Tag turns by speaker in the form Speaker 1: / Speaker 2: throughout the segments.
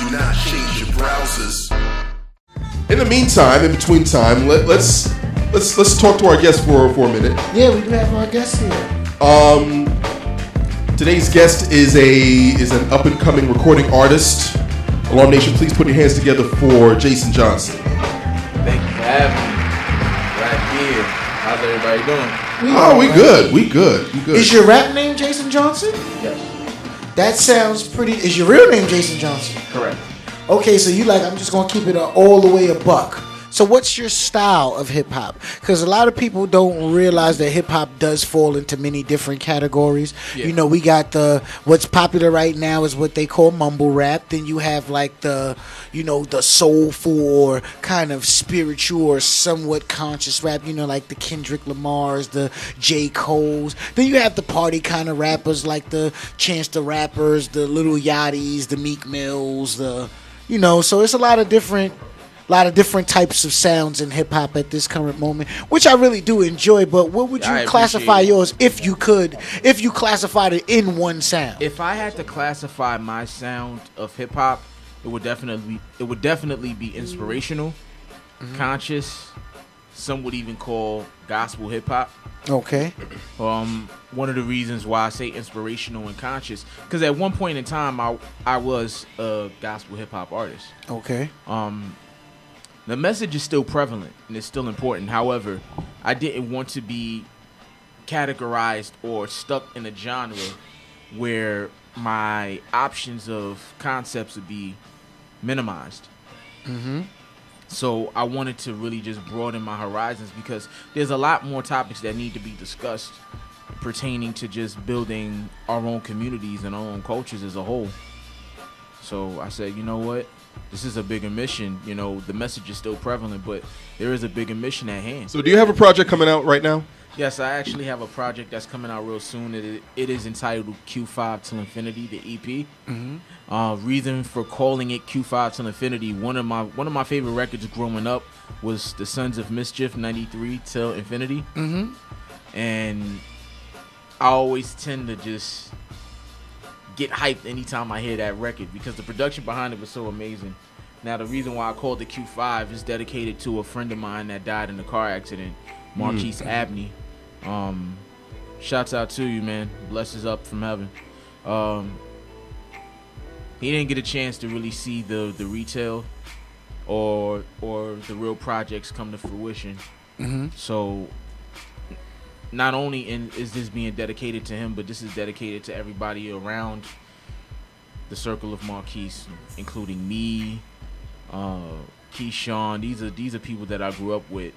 Speaker 1: Do not change your browsers.
Speaker 2: In the meantime, in between time, let's talk to our guest for a minute.
Speaker 3: Yeah, we do have our guest here.
Speaker 2: Today's guest is an up and coming recording artist. Alarm Nation, please put your hands together for Jayson Johnson.
Speaker 4: Thank you for having me. Right here. How's everybody doing?
Speaker 2: We good.
Speaker 3: Is your rap name Jayson Johnson?
Speaker 4: Yes.
Speaker 3: That sounds pretty. Is your real name Jayson Johnson?
Speaker 4: Correct.
Speaker 3: Okay, so I'm just gonna keep it all the way a buck. So what's your style of hip hop? Because a lot of people don't realize that hip hop does fall into many different categories.
Speaker 4: Yeah.
Speaker 3: You know, we got what's popular right now is what they call mumble rap. Then you have like the soulful or kind of spiritual or somewhat conscious rap. You know, like the Kendrick Lamars, the J. Cole's. Then you have the party kind of rappers like the Chance the Rappers, the Little Yachty's, the Meek Mills, so it's a lot of different types of sounds in hip hop at this current moment, which I really do enjoy. But what would you classify yours if you classified it in one sound?
Speaker 4: If I had to classify my sound of hip hop, it would definitely be inspirational, conscious. Some would even call gospel hip hop.
Speaker 3: Okay.
Speaker 4: One of the reasons why I say inspirational and conscious, because at one point in time I was a gospel hip hop artist.
Speaker 3: Okay.
Speaker 4: The message is still prevalent and it's still important. However, I didn't want to be categorized or stuck in a genre where my options of concepts would be minimized. Mm-hmm. So I wanted to really just broaden my horizons because there's a lot more topics that need to be discussed pertaining to just building our own communities and our own cultures as a whole. So I said, you know what? This is a bigger mission. The message is still prevalent, but there is a bigger mission at hand.
Speaker 2: So do you have a project coming out right now?
Speaker 4: Yes, I actually have a project that's coming out real soon. It is entitled Q5 Till Infinity, the EP. Mm-hmm. Reason for calling it Q5 Till Infinity, one of my favorite records growing up was The Sons of Mischief, 93 Till Infinity. Mm-hmm. And I always tend to just get hyped anytime I hear that record because the production behind it was so amazing. Now, the reason why I called it Q5 is dedicated to a friend of mine that died in a car accident, Marquise Abney. Shouts out to you, man. Blessings up from heaven. He didn't get a chance to really see the retail or the real projects come to fruition. Mm-hmm. So not only is this being dedicated to him, but this is dedicated to everybody around the circle of Marquise, including me, Keyshawn. These are people that I grew up with,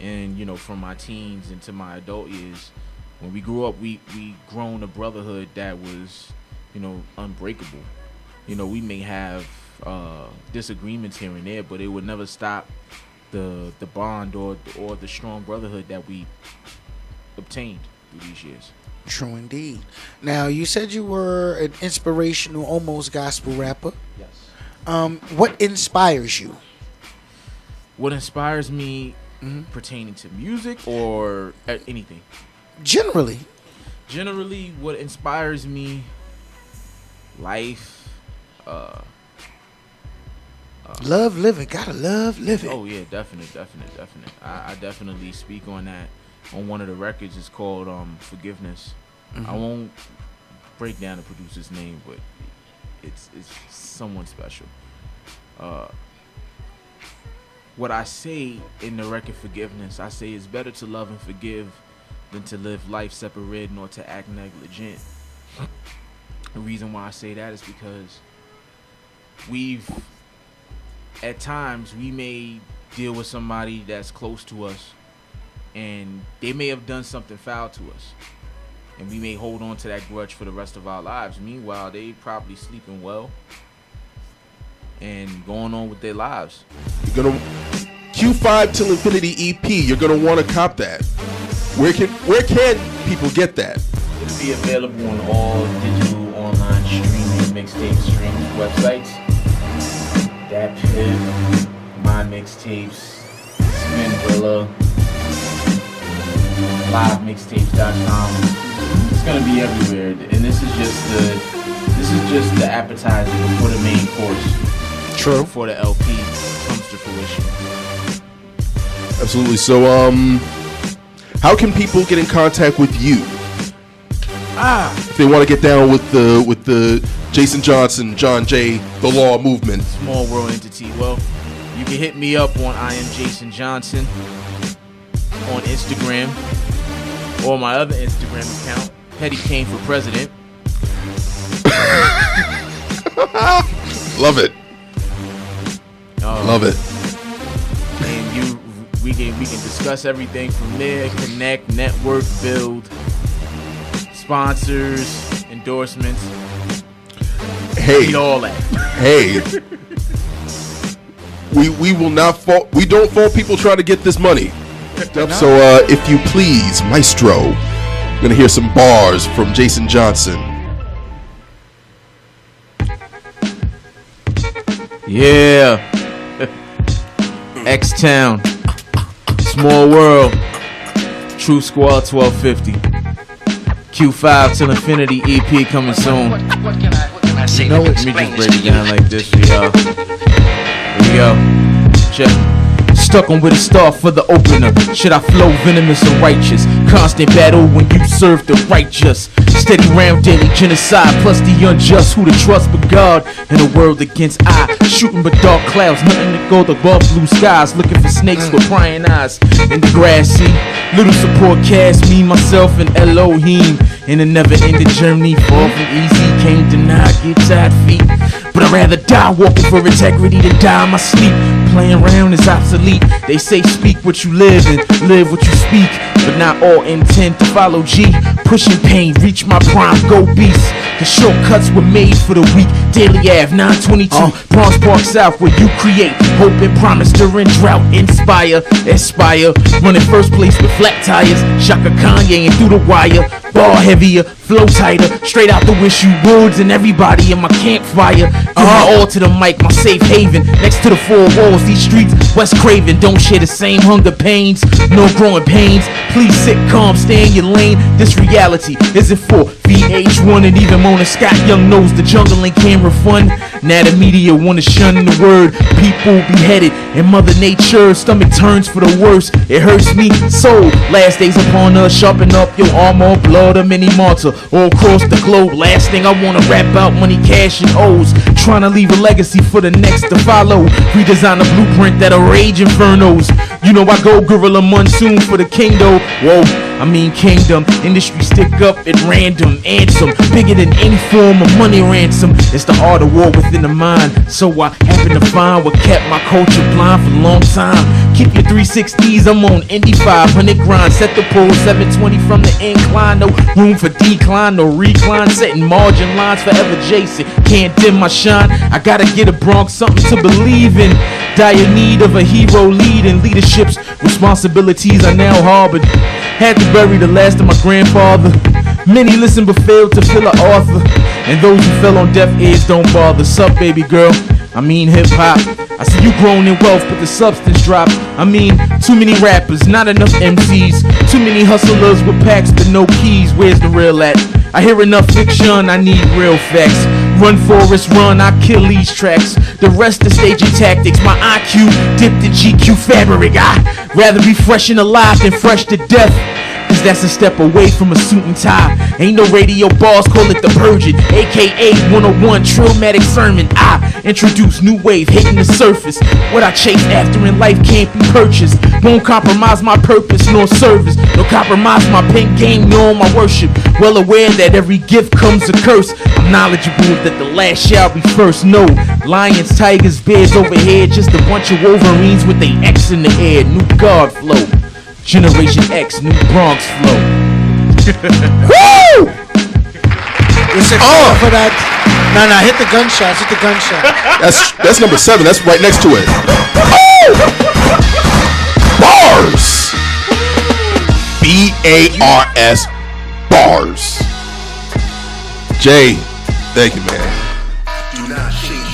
Speaker 4: and from my teens into my adult years. When we grew up, we grown a brotherhood that was, unbreakable. We may have disagreements here and there, but it would never stop the bond or the strong brotherhood that we obtained through these years.
Speaker 3: True indeed. Now, you said you were an inspirational, almost gospel rapper.
Speaker 4: Yes.
Speaker 3: What inspires you?
Speaker 4: What inspires me pertaining to music or anything?
Speaker 3: Generally,
Speaker 4: what inspires me, life,
Speaker 3: love living. Gotta love living.
Speaker 4: Oh yeah, definite. I definitely speak on that. On one of the records, it's called Forgiveness. Mm-hmm. I won't break down the producer's name, but it's someone special. What I say in the record Forgiveness, I say it's better to love and forgive than to live life separated nor to act negligent. The reason why I say that is because at times we may deal with somebody that's close to us and they may have done something foul to us, and we may hold on to that grudge for the rest of our lives. Meanwhile, they probably sleeping well and going on with their lives.
Speaker 2: You're gonna Q5 Till Infinity EP. You're gonna want to cop that. Where can people get that?
Speaker 4: It'll be available on all digital online streaming mixtape streaming websites. DatPiff, My Mixtapes, Spinrilla, LiveMixtapes.com. It's gonna be everywhere, and this is just This is just the appetizer before the main course.
Speaker 3: True.
Speaker 4: Before the LP comes to fruition.
Speaker 2: Absolutely. So, how can people get in contact with you? If they want to get down with the Jayson Johnson, John Jay, the Law movement.
Speaker 4: Small world entity. Well, you can hit me up on I am Jayson Johnson on Instagram or my other Instagram account, Petty Kane for President.
Speaker 2: Love it. Love it.
Speaker 4: And we can discuss everything from there. Connect, network, build, sponsors, endorsements.
Speaker 2: Hey,
Speaker 4: Need all that.
Speaker 2: Hey. We will not fault. We don't fault people trying to get this money. So if you please, Maestro, I'm gonna hear some bars from Jayson Johnson.
Speaker 4: Yeah. X-Town. Small World. True Squad 1250. Q5 till Infinity EP coming soon.
Speaker 5: What can I say?
Speaker 3: You know
Speaker 5: to
Speaker 3: it's
Speaker 4: Let me
Speaker 5: explain
Speaker 4: just break
Speaker 5: this
Speaker 4: it
Speaker 5: to you?
Speaker 4: down like this for y'all. Here we go. Check. Stuck on with a star for the opener. Should I flow venomous or righteous? Constant battle when you serve the righteous. Steady round daily genocide plus the unjust. Who to trust but God in a world against I. Shooting but dark clouds, nothing to go above blue skies. Looking for snakes with prying eyes in the grassy. Little support cast, me, myself, and Elohim. In a never-ending journey, far from easy. Can't deny, get tired feet. But I'd rather die walking for integrity than die in my sleep. Playing around is obsolete. They say speak what you live and live what you speak. But not all intend to follow G. Pushing pain, reach my prime, go beast. The shortcuts were made for the weak. Daily Ave, 922, Bronx Park South, where you create hope and promise during drought. Inspire, aspire, running first place with flat tires. Shaka Kanye and through the wire. Ball heavier, flow tighter. Straight out the wish you woods and everybody in my campfire. Give my all to the mic, my safe haven. Next to the four walls, these streets, West Craven. Don't share the same hunger pains, no growing pains. Please sit calm, stay in your lane. This reality isn't for VH1 and even Mona Scott Young knows the jungle and camera fun. Now the media wanna shun the word. People beheaded and Mother Nature stomach turns for the worst. It hurts me so. Last days upon us, sharpen up your armor, blood a mini martyr all across the globe. Last thing I wanna rap about money, cash, and O's. Trying to leave a legacy for the next to follow. Redesign a blueprint that'll rage infernos. You know I go gorilla monsoon for the kingdom. Whoa, I mean kingdom. Industry stick up at random. Anthem bigger than any form of money ransom. It's the art of war within the mind. So I happen to find what kept my culture blind for a long time. Keep your 360s, I'm on Indy 500 grind. Set the pole 720 from the incline. No room for decline, no recline. Setting margin lines forever Jason. Can't dim my shine. I gotta get a Bronx something to believe in. Dire need of a hero leading leadership's responsibilities I now harbored. Had to bury the last of my grandfather. Many listen but failed to fill an author. And those who fell on deaf ears don't bother. Sup, baby girl? I mean hip hop. I see you grown in wealth, but the substance dropped. I mean, too many rappers, not enough MCs. Too many hustlers with packs but no keys. Where's the real at? I hear enough fiction, I need real facts. Run Forrest run, I kill these tracks. The rest is staging tactics. My IQ dipped in GQ fabric. I'd rather be fresh and alive than fresh to death. Cause that's a step away from a suit and tie. Ain't no radio bars, call it the Virgin, aka 101 Trillmatic sermon. I introduce new wave hitting the surface. What I chase after in life can't be purchased. Won't compromise my purpose nor service. No compromise my pen game nor my worship. Well aware that every gift comes a curse. I'm knowledgeable that the last shall be first. No lions, tigers, bears overhead. Just a bunch of wolverines with they X in the air. New God flow. Generation X, New Bronx flow.
Speaker 3: Woo! It's for that. No, hit the gunshots. Hit the gunshot.
Speaker 2: That's number 7. That's right next to it. Oh! Bars. BARS. Bars. Jay, thank you, man.
Speaker 1: Do not change